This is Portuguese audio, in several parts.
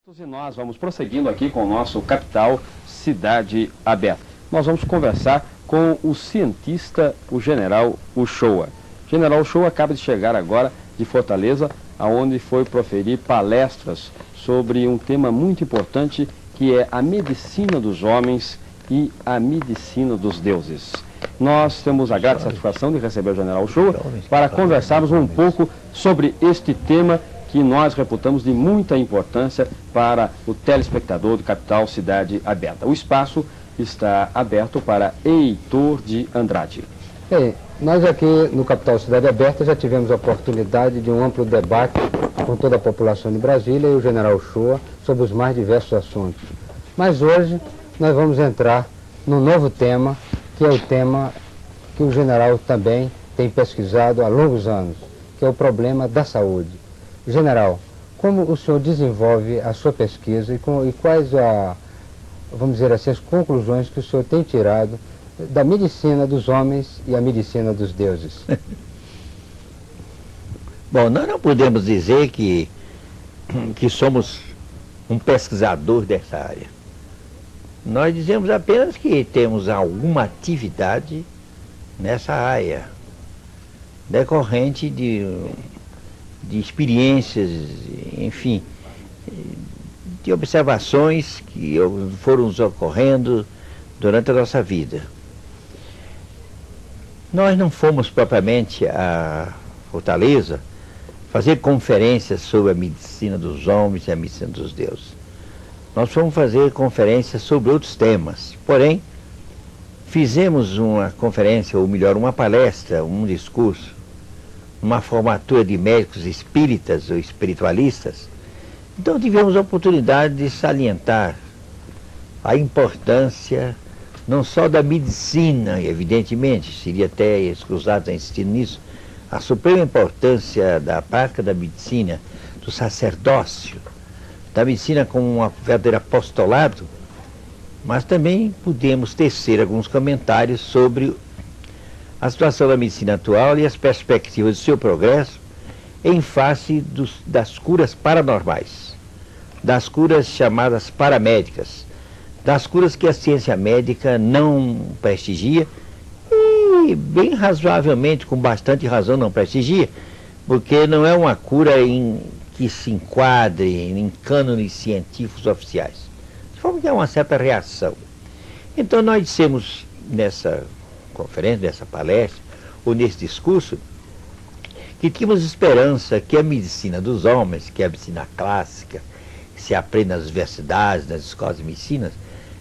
E nós vamos prosseguindo aqui com o nosso Capital Cidade Aberta. Nós vamos conversar com o cientista, o General Uchoa. General Uchoa acaba de chegar agora de Fortaleza, aonde foi proferir palestras sobre um tema muito importante, que é a medicina dos homens e a medicina dos deuses. Nós temos a grata satisfação de receber o General Uchoa para conversarmos um pouco sobre este tema que nós reputamos de muita importância para o telespectador do Capital Cidade Aberta. O espaço está aberto para Heitor de Andrade. Nós aqui no Capital Cidade Aberta já tivemos a oportunidade de um amplo debate com toda a população de Brasília e o General Uchoa sobre os mais diversos assuntos. Mas hoje nós vamos entrar num novo tema, que é o tema que o general também tem pesquisado há longos anos, que é o problema da saúde. General, como o senhor desenvolve a sua pesquisa e quais, vamos dizer assim, as conclusões que o senhor tem tirado da medicina dos homens e a medicina dos deuses? Bom, nós não podemos dizer que somos um pesquisador dessa área. Nós dizemos apenas que temos alguma atividade nessa área, decorrente de experiências, enfim, de observações que foram nos ocorrendo durante a nossa vida. Nós não fomos propriamente a Fortaleza fazer conferências sobre a medicina dos homens e a medicina dos deuses. Nós fomos fazer conferências sobre outros temas. Porém, fizemos uma conferência, ou melhor, uma palestra, um discurso, uma formatura de médicos espíritas ou espiritualistas. Então tivemos a oportunidade de salientar a importância não só da medicina, evidentemente, seria até escusado insistir nisso, a suprema importância da prática da medicina, do sacerdócio, da medicina como um verdadeiro apostolado, mas também podemos tecer alguns comentários sobre a situação da medicina atual e as perspectivas do seu progresso em face das curas paranormais, das curas chamadas paramédicas, das curas que a ciência médica não prestigia e bem razoavelmente, com bastante razão, não prestigia, porque não é uma cura que se enquadre em cânones científicos oficiais. De forma que há uma certa reação. Então nós dissemos nessa conferência, nessa palestra, ou nesse discurso, que tínhamos esperança que a medicina dos homens, que é a medicina clássica, que se aprende nas universidades, nas escolas de medicina,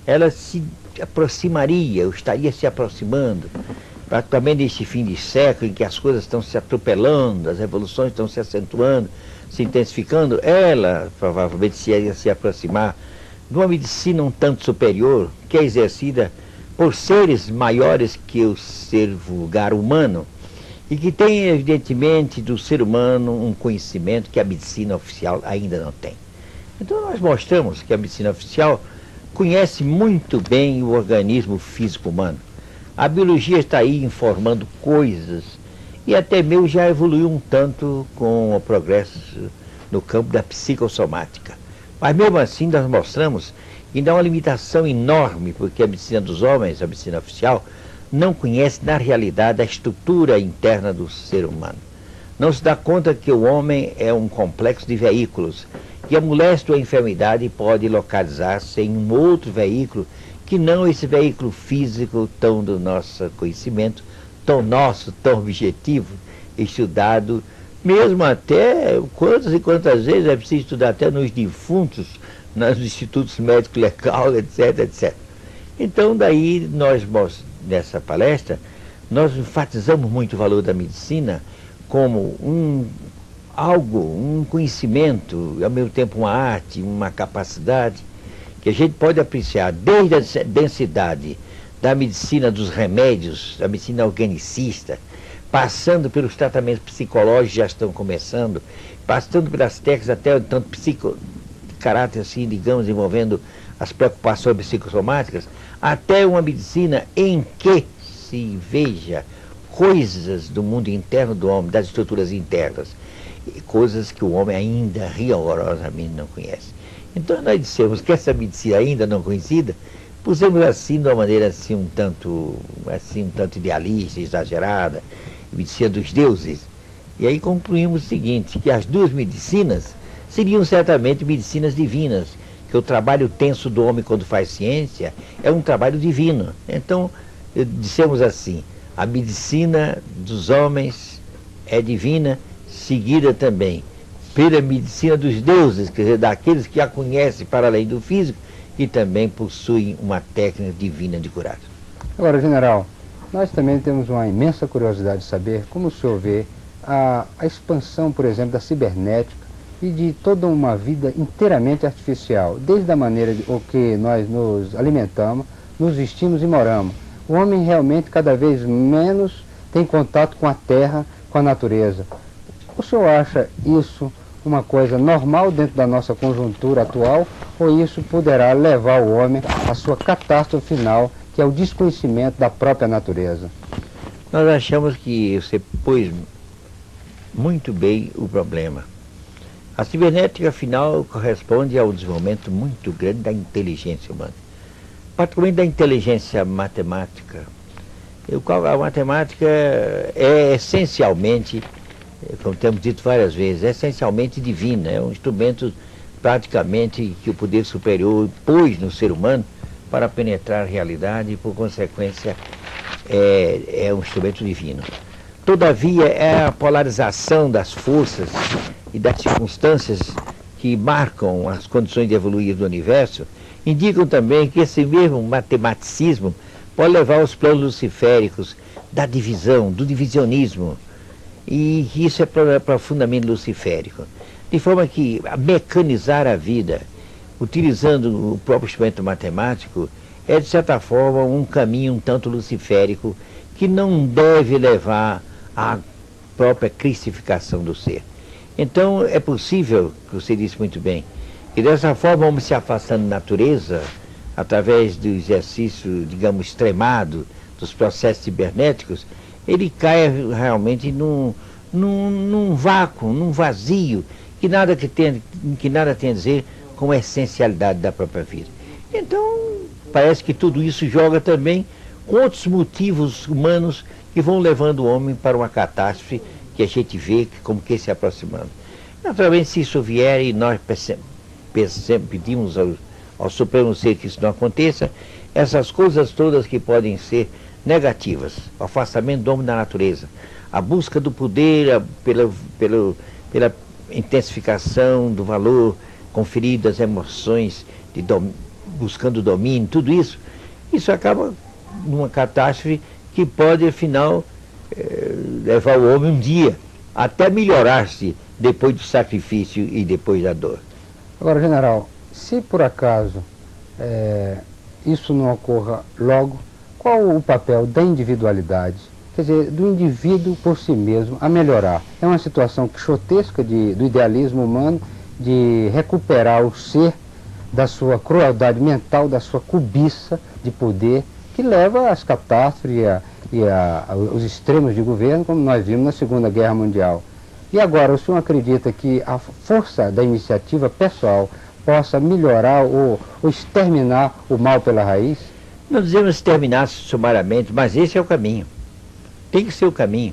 ela se aproximaria, ou estaria se aproximando, praticamente neste fim de século, em que as coisas estão se atropelando, as revoluções estão se acentuando, se intensificando, ela provavelmente ia se aproximar de uma medicina um tanto superior, que é exercida por seres maiores que o ser vulgar humano, e que tem, evidentemente, do ser humano um conhecimento que a medicina oficial ainda não tem. Então nós mostramos que a medicina oficial conhece muito bem o organismo físico humano. A biologia está aí informando coisas, e até mesmo já evoluiu um tanto com o progresso no campo da psicossomática. Mas mesmo assim nós mostramos que ainda há uma limitação enorme, porque a medicina dos homens, a medicina oficial, não conhece na realidade a estrutura interna do ser humano. Não se dá conta que o homem é um complexo de veículos, e a moléstia ou a enfermidade pode localizar-se em um outro veículo, que não esse veículo físico tão do nosso conhecimento, tão nosso, tão objetivo, estudado, mesmo até quantas e quantas vezes é preciso estudar até nos defuntos, nos institutos médicos legais, etc, etc. Então daí nós, nessa palestra, nós enfatizamos muito o valor da medicina como um conhecimento, ao mesmo tempo uma arte, uma capacidade, que a gente pode apreciar desde a densidade da medicina dos remédios, da medicina organicista, passando pelos tratamentos psicológicos que já estão começando, passando pelas técnicas até tanto de caráter assim, digamos, envolvendo as preocupações psicossomáticas, até uma medicina em que se veja coisas do mundo interno do homem, das estruturas internas, coisas que o homem ainda rigorosamente não conhece. Então nós dissemos que essa medicina ainda não conhecida, pusemos assim de uma maneira assim um tanto idealista, exagerada, medicina dos deuses. E aí concluímos o seguinte, que as duas medicinas seriam certamente medicinas divinas, que o trabalho tenso do homem quando faz ciência é um trabalho divino. Então, dissemos assim, a medicina dos homens é divina, seguida também pela medicina dos deuses, quer dizer, daqueles que a conhecem para além do físico e também possuem uma técnica divina de curar. Agora, general, nós também temos uma imensa curiosidade de saber como o senhor vê a expansão, por exemplo, da cibernética e de toda uma vida inteiramente artificial, desde a maneira que nós nos alimentamos, nos vestimos e moramos. O homem realmente cada vez menos tem contato com a terra, com a natureza. O senhor acha isso uma coisa normal dentro da nossa conjuntura atual, ou isso poderá levar o homem à sua catástrofe final, que é o desconhecimento da própria natureza? Nós achamos que você pôs muito bem o problema. A cibernética, afinal, corresponde ao desenvolvimento muito grande da inteligência humana, particularmente da inteligência matemática. A matemática é essencialmente, como temos dito várias vezes, é essencialmente divina, é um instrumento praticamente que o poder superior pôs no ser humano para penetrar a realidade e, por consequência, é um instrumento divino. Todavia, é a polarização das forças e das circunstâncias que marcam as condições de evoluir do universo, indicam também que esse mesmo matematicismo pode levar aos planos luciféricos da divisão, do divisionismo, e isso é profundamente luciférico. De forma que mecanizar a vida, utilizando o próprio instrumento matemático, é de certa forma um caminho um tanto luciférico que não deve levar à própria cristificação do ser. Então é possível, que você disse muito bem, que dessa forma vamos se afastando da natureza, através do exercício, digamos, extremado dos processos cibernéticos, ele cai realmente num vácuo, num vazio, que nada tem a dizer com a essencialidade da própria vida. Então, parece que tudo isso joga também com outros motivos humanos que vão levando o homem para uma catástrofe que a gente vê como que se aproximando. Naturalmente, se isso vier e nós pedimos ao Supremo Ser que isso não aconteça, essas coisas todas que podem ser negativas, o afastamento do homem da natureza, a busca do poder pela intensificação do valor conferido às emoções, buscando domínio, tudo isso, isso acaba numa catástrofe que pode, afinal, levar o homem um dia até melhorar-se depois do sacrifício e depois da dor. Agora, general, se por acaso isso não ocorra logo, qual o papel da individualidade, quer dizer, do indivíduo por si mesmo a melhorar? É uma situação quixotesca do idealismo humano de recuperar o ser da sua crueldade mental, da sua cobiça de poder, que leva às catástrofes e aos extremos de governo, como nós vimos na Segunda Guerra Mundial. E agora, o senhor acredita que a força da iniciativa pessoal possa melhorar ou exterminar o mal pela raiz? Não dizemos exterminar sumariamente, mas esse é o caminho. Tem que ser o caminho.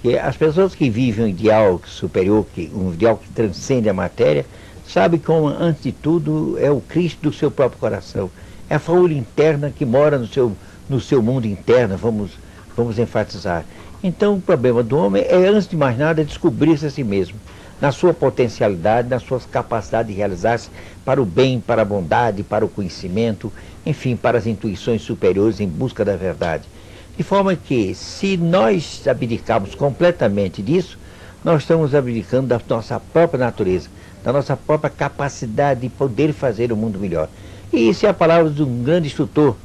Que as pessoas que vivem um ideal superior, um ideal que transcende a matéria, sabem que, antes de tudo, é o Cristo do seu próprio coração. É a fagulha interna que mora no seu mundo interno, vamos enfatizar. Então, o problema do homem é, antes de mais nada, descobrir-se a si mesmo, na sua potencialidade, nas suas capacidades de realizar-se para o bem, para a bondade, para o conhecimento, enfim, para as intuições superiores em busca da verdade. De forma que, se nós abdicarmos completamente disso, nós estamos abdicando da nossa própria natureza, da nossa própria capacidade de poder fazer o mundo melhor. E isso é a palavra de um grande instrutor,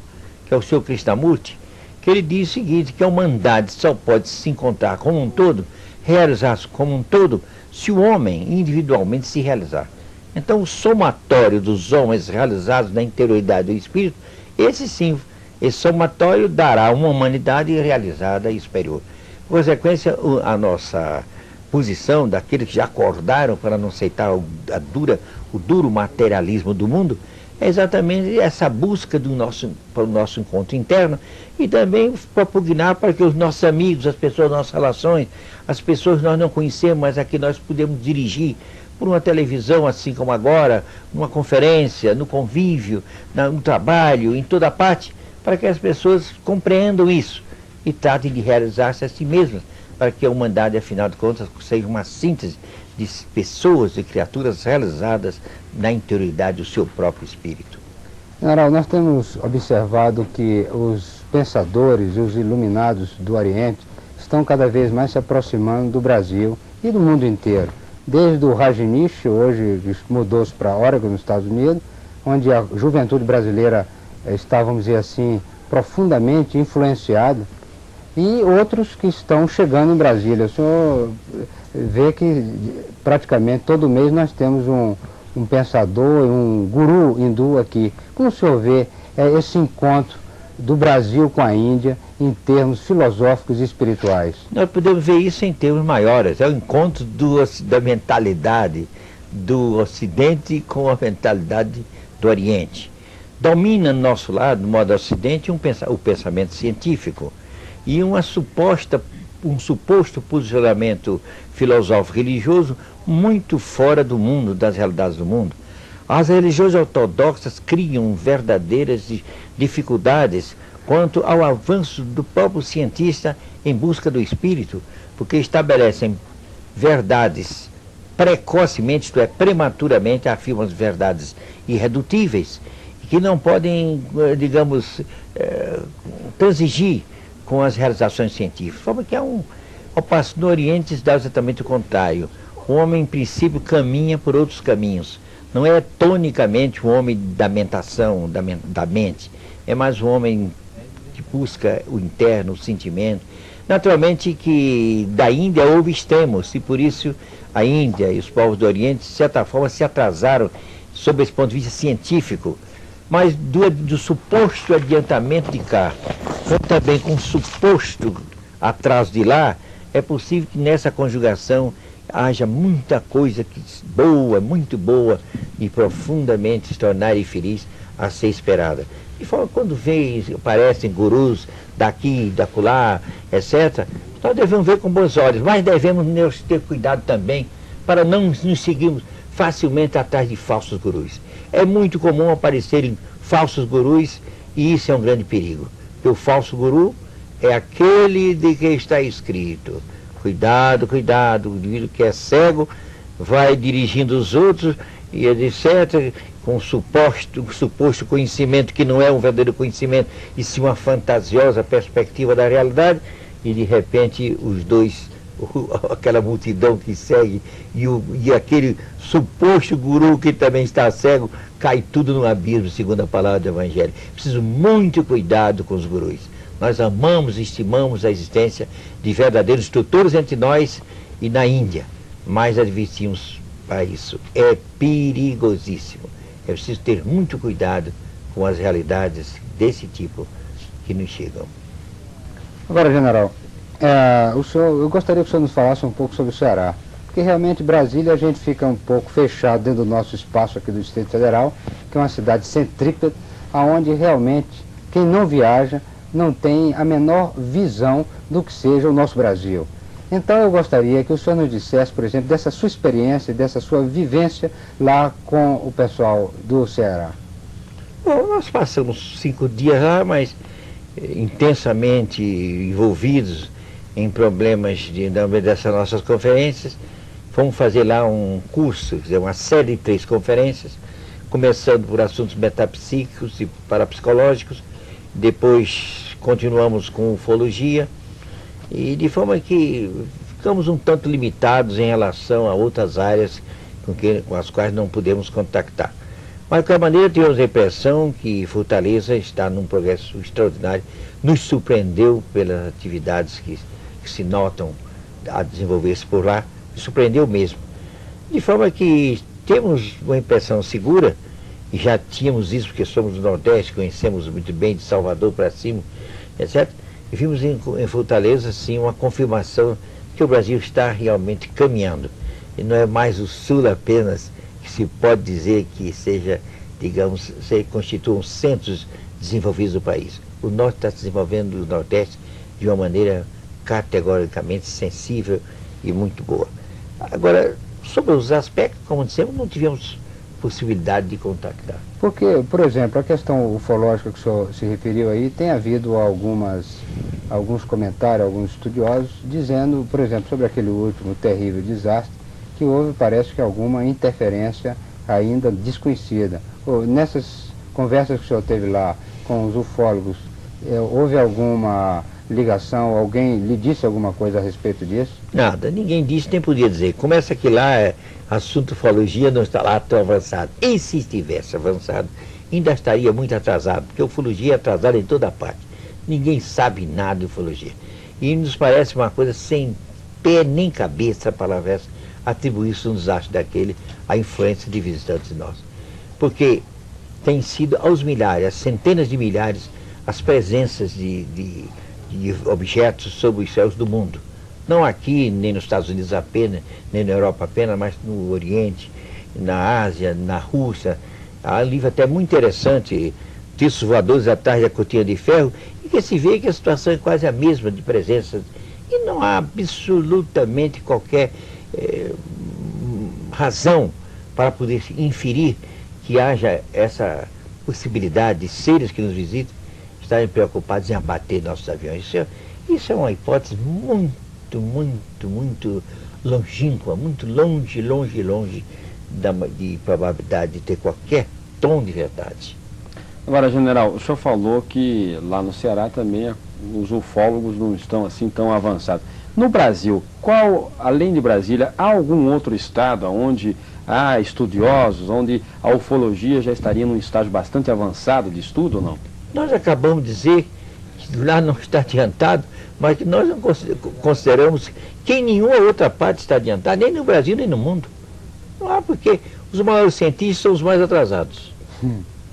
que é o Sr. Krishnamurti, que ele diz o seguinte, que a humanidade só pode se encontrar como um todo, realizar-se como um todo, se o homem individualmente se realizar. Então, o somatório dos homens realizados na interioridade do espírito, esse sim, esse somatório dará uma humanidade realizada e superior. Por consequência, a nossa posição daqueles que já acordaram para não aceitar o duro materialismo do mundo, é exatamente essa busca para o nosso encontro interno e também propugnar para que os nossos amigos, as pessoas, nossas relações, as pessoas que nós não conhecemos, mas a que nós podemos dirigir por uma televisão, assim como agora, numa conferência, no convívio, no trabalho, em toda parte, para que as pessoas compreendam isso e tratem de realizar-se a si mesmas, para que a humanidade, afinal de contas, seja uma síntese de pessoas e criaturas realizadas na interioridade do seu próprio espírito. General, nós temos observado que os pensadores e os iluminados do Oriente estão cada vez mais se aproximando do Brasil e do mundo inteiro. Desde o Rajneesh, hoje mudou-se para Oregon, nos Estados Unidos, onde a juventude brasileira está, vamos dizer assim, profundamente influenciada, e outros que estão chegando em Brasília. O senhor vê que praticamente todo mês nós temos um pensador, um guru hindu aqui. Como o senhor vê esse encontro do Brasil com a Índia em termos filosóficos e espirituais? Nós podemos ver isso em termos maiores. É o encontro da mentalidade do Ocidente com a mentalidade do Oriente. Domina no nosso lado, no modo Ocidente, o pensamento científico e um suposto posicionamento filosófico religioso muito fora do mundo, das realidades do mundo. As religiões ortodoxas criam verdadeiras dificuldades quanto ao avanço do próprio cientista em busca do espírito, porque estabelecem verdades precocemente, isto é, prematuramente, afirmam as verdades irredutíveis, que não podem, digamos, transigir com as realizações científicas. De forma que ao passo no Oriente se dá exatamente o contrário. O homem, em princípio, caminha por outros caminhos. Não é tonicamente um homem da mentação, da mente. É mais um homem que busca o interno, o sentimento. Naturalmente que da Índia houve extremos, e por isso a Índia e os povos do Oriente, de certa forma, se atrasaram sob esse ponto de vista científico. Mas do suposto adiantamento de cá, como também com o suposto atraso de lá, é possível que nessa conjugação haja muita coisa boa, muito boa e profundamente extraordinária e feliz a ser esperada. De forma, quando aparecem gurus daqui, da acolá, etc., nós devemos ver com bons olhos, mas devemos ter cuidado também para não nos seguirmos facilmente atrás de falsos gurus. É muito comum aparecerem falsos gurus e isso é um grande perigo. Porque o falso guru é aquele de que está escrito: cuidado, cuidado, o indivíduo que é cego vai dirigindo os outros e etc., com suposto conhecimento que não é um verdadeiro conhecimento, e sim uma fantasiosa perspectiva da realidade, e de repente os dois, aquela multidão que segue e aquele suposto guru que também está cego, cai tudo no abismo, segundo a palavra do Evangelho. Preciso muito cuidado com os gurus. Nós amamos e estimamos a existência de verdadeiros instrutores entre nós e na Índia, mas advertimos para isso. É perigosíssimo. É preciso ter muito cuidado com as realidades desse tipo que nos chegam. Agora, general, eu gostaria que o senhor nos falasse um pouco sobre o Ceará, porque realmente Brasília a gente fica um pouco fechado dentro do nosso espaço aqui do Distrito Federal, que é uma cidade centrípeta, onde realmente quem não viaja não tem a menor visão do que seja o nosso Brasil. Então eu gostaria que o senhor nos dissesse, por exemplo, dessa sua experiência, dessa sua vivência lá com o pessoal do Ceará. Bom, nós passamos 5 dias lá, mas intensamente envolvidos em problemas dessas nossas conferências. Fomos fazer lá um curso, quer dizer, uma série de 3 conferências, começando por assuntos metapsíquicos e parapsicológicos, depois continuamos com ufologia, e de forma que ficamos um tanto limitados em relação a outras áreas com as quais não podemos contactar. Mas, de qualquer maneira, tivemos a impressão que Fortaleza está num progresso extraordinário, nos surpreendeu pelas atividades que se notam a desenvolver-se por lá, nos surpreendeu mesmo. De forma que temos uma impressão segura, e já tínhamos isso porque somos do Nordeste, conhecemos muito bem de Salvador para cima, etc., e vimos em Fortaleza, sim, uma confirmação que o Brasil está realmente caminhando. E não é mais o Sul apenas que se pode dizer que seja, digamos, constituam centros desenvolvidos do país. O Norte está se desenvolvendo, o Nordeste, de uma maneira categoricamente sensível e muito boa. Agora, sobre os aspectos, como dissemos, não tivemos possibilidade de contactar. Porque, por exemplo, a questão ufológica que o senhor se referiu aí, tem havido alguns comentários, alguns estudiosos, dizendo, por exemplo, sobre aquele último terrível desastre, que houve, parece que, alguma interferência ainda desconhecida. Nessas conversas que o senhor teve lá com os ufólogos, houve alguma ligação, alguém lhe disse alguma coisa a respeito disso? Nada, ninguém disse, nem podia dizer. Começa que lá, assunto ufologia não está lá tão avançado. E se estivesse avançado, ainda estaria muito atrasado, porque a ufologia é atrasada em toda parte. Ninguém sabe nada de ufologia. E nos parece uma coisa sem pé nem cabeça, a palavra essa, atribuir isso um desastre daquele à influência de visitantes nossos. Porque tem sido aos milhares, às centenas de milhares, as presenças de objetos sobre os céus do mundo. Não aqui, nem nos Estados Unidos apenas, nem na Europa apenas, mas no Oriente, na Ásia, na Rússia. Há um livro até muito interessante, Discos Voadores à Tarde da Cortina de Ferro, e que se vê que a situação é quase a mesma de presença. E não há absolutamente qualquer razão para poder inferir que haja essa possibilidade de seres que nos visitam estarem preocupados em abater nossos aviões. Isso é uma hipótese muito longínqua, muito longe de probabilidade de ter qualquer tom de verdade. Agora, general, o senhor falou que lá no Ceará também os ufólogos não estão assim tão avançados. No Brasil, além de Brasília, há algum outro estado onde há estudiosos, onde a ufologia já estaria num estágio bastante avançado de estudo ou não? Nós acabamos de dizer que lá não está adiantado, mas que nós não consideramos que em nenhuma outra parte está adiantado, nem no Brasil, nem no mundo. Não há, porque os maiores cientistas são os mais atrasados.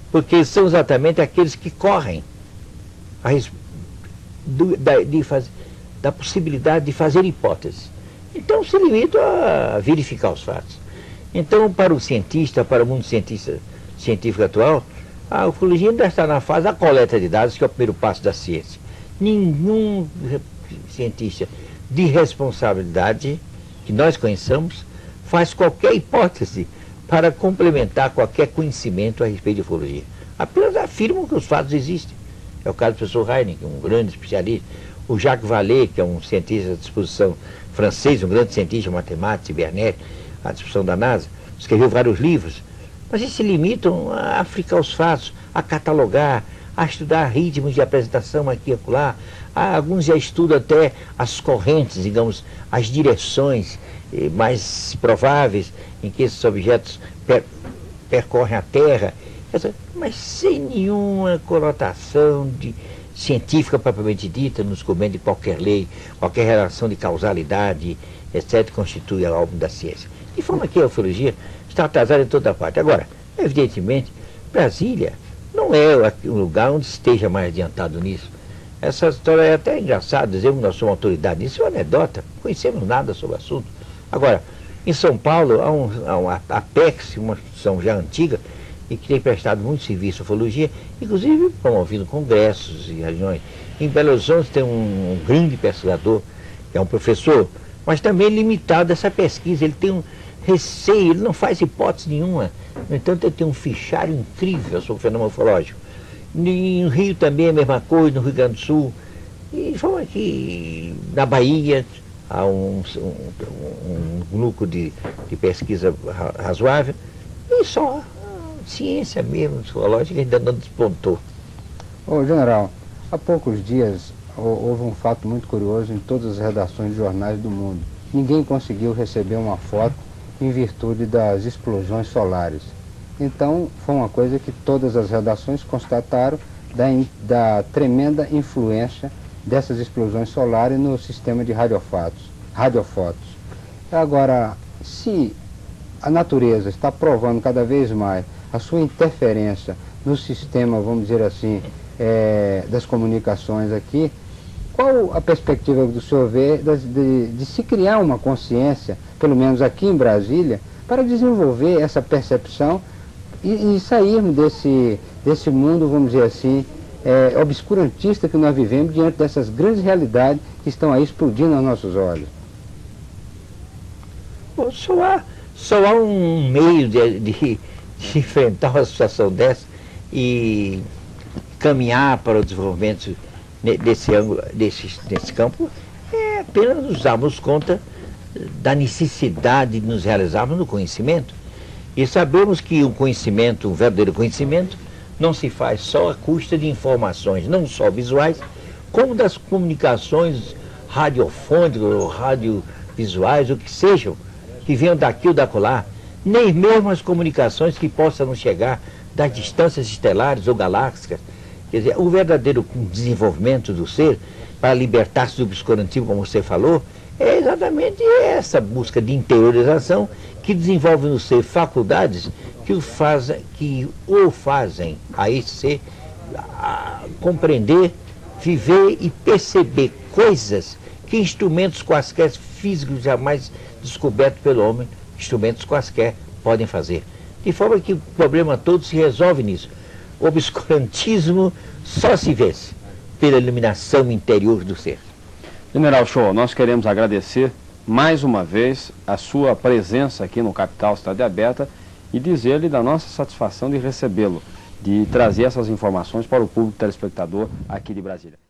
Porque são exatamente aqueles que correm da possibilidade de fazer hipóteses. Então se limitam a verificar os fatos. Então, para o cientista, para o mundo científico atual, a ufologia ainda está na fase da coleta de dados, que é o primeiro passo da ciência. Nenhum cientista de responsabilidade que nós conheçamos faz qualquer hipótese para complementar qualquer conhecimento a respeito de ufologia. Apenas afirmam que os fatos existem. É o caso do professor Heine, que é um grande especialista. O Jacques Vallée, que é um cientista à disposição francês, um grande cientista matemático, cibernético, à disposição da NASA, escreveu vários livros. Mas eles se limitam a ficar os fatos, a catalogar, a estudar ritmos de apresentação aqui e acolá. Alguns já estudam até as correntes, digamos, as direções mais prováveis em que esses objetos percorrem a Terra, mas sem nenhuma conotação científica propriamente dita, no descobrimento de qualquer lei, qualquer relação de causalidade, etc., constitui a obra da ciência. De forma que a ufologia está atrasada em toda parte. Agora, evidentemente, Brasília não é um lugar onde esteja mais adiantado nisso. Essa história é até engraçada, dizemos que nós somos autoridade nisso, é uma anedota, não conhecemos nada sobre o assunto. Agora, em São Paulo, há uma Apex, uma instituição já antiga, e que tem prestado muito serviço à ufologia, inclusive promovendo congressos e reuniões. Em Belo Horizonte tem um grande pesquisador, que é um professor, mas também limitado a essa pesquisa. Ele tem um receio, ele não faz hipótese nenhuma. No entanto, ele tem um fichário incrível sobre o fenômeno ufológico. No Rio também é a mesma coisa, no Rio Grande do Sul. E falou aqui, na Bahia, há um núcleo de pesquisa razoável. E só a ciência mesmo, ufológica, ainda não despontou. Ô, general, há poucos dias houve um fato muito curioso em todas as redações de jornais do mundo. Ninguém conseguiu receber uma foto em virtude das explosões solares. Então, foi uma coisa que todas as redações constataram da tremenda influência dessas explosões solares no sistema de radiofotos. Agora, se a natureza está provando cada vez mais a sua interferência no sistema, vamos dizer assim, das comunicações aqui, Qual a perspectiva do senhor ver de se criar uma consciência, pelo menos aqui em Brasília, para desenvolver essa percepção e sairmos desse mundo, vamos dizer assim, obscurantista que nós vivemos diante dessas grandes realidades que estão aí explodindo aos nossos olhos? Bom, só há um meio de enfrentar uma situação dessa e caminhar para o desenvolvimento desse campo, é apenas nos darmos conta da necessidade de nos realizarmos no conhecimento. E sabemos que o conhecimento, o verdadeiro conhecimento, não se faz só à custa de informações, não só visuais, como das comunicações radiofônicas ou radiovisuais, o que sejam, que venham daqui ou dacolá, nem mesmo as comunicações que possam chegar das distâncias estelares ou galácticas. Quer dizer, o verdadeiro desenvolvimento do ser, para libertar-se do obscurantismo, como você falou, é exatamente essa busca de interiorização que desenvolve no ser faculdades que o fazem a esse ser compreender, viver e perceber coisas que instrumentos quaisquer físicos jamais descobertos pelo homem, instrumentos quaisquer podem fazer. De forma que o problema todo se resolve nisso. O obscurantismo só se vence pela iluminação interior do ser. General Shoa, nós queremos agradecer mais uma vez a sua presença aqui no Capital Cidade Aberta e dizer-lhe da nossa satisfação de recebê-lo, de trazer essas informações para o público telespectador aqui de Brasília.